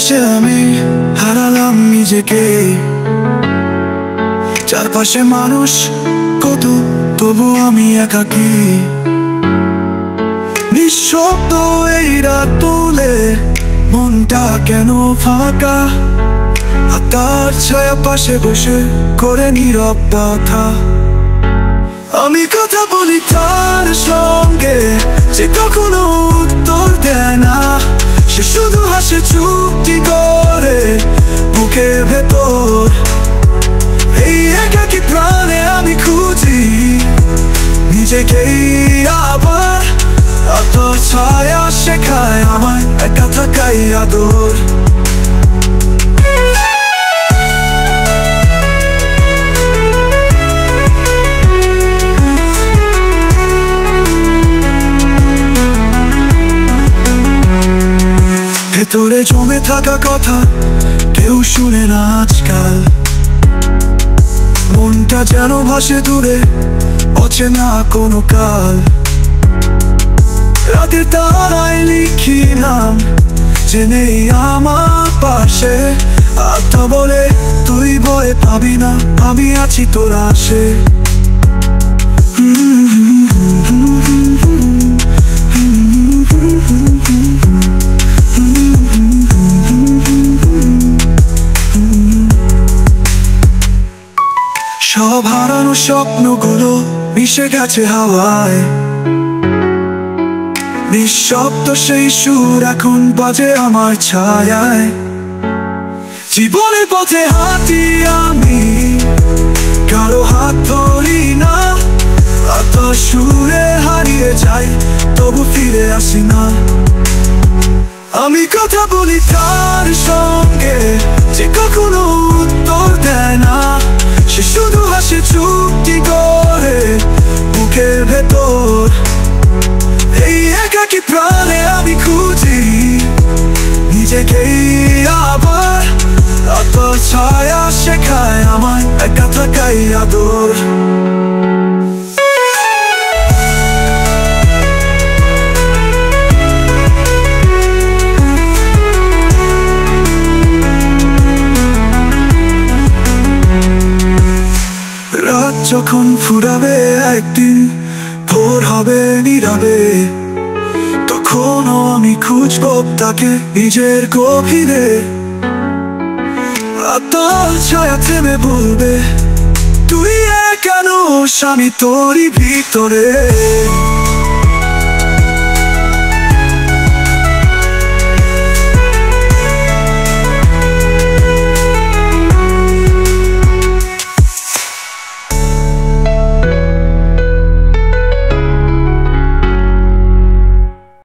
বসে আমি হারালাম নিজেকে। চারপাশে মানুষ কত, তবু আমি একাকী। নিঃশব্দ এই রাত তুলে মনটা কেন ফাঁকা। আর তার ছায়া পাশে বসে করে নীরব কথা। আমি কথা বলি তার সঙ্গে, যে কখনো উত্তর দেয় না। সে শুধু হাসে চুপটি করে বুকের ভেতর। এই একাকী প্রাণে আমি খুঁজি নিজেকেই আবার। আর তোর ছায়া শেখায় আমায় একা থাকাই আদর। ভেতরে জমে থাকা কথা কেউ শুনে না আজকাল। মনটা যেন ভাসে দূরে, অচেনা কোনো কাল। রাতের তারায় লিখি নাম, যে নেই আমার পাশে। আত্মা বলে তুই ভয় পাবি না, আমি আছি তোর আশে। সব হারানো স্বপ্নগুলো মিশে গেছে হাওয়ায়। নিঃশব্দ সেই সুর এখন বাজে আমার ছায়ায়। জীবনের পথে হাঁটি আমি, কারো হাত ধরি না। আর তোর সুরে হারিয়ে যাই, তবু ফিরে আসি না। আমি কথা বলি তার সঙ্গে, যে কখনো উত্তর দেয় না। সে শুধু হাসে চুপটি করে বুকের ভেতর। এই একাকী প্রাণে আমি খুঁজি নিজেকেই আবার। আর তোর ছায়া শেখায় আমায় একা থাকাই আদর। রাত যখন ফুরাবে একদিন, ভোর হবে নীরবে। তখনও আমি খুঁজব তাকে নিজের গভীরে। আর তার ছায়া থেমে বলবে, তুই কেন স্বামী তোরই ভিতরে।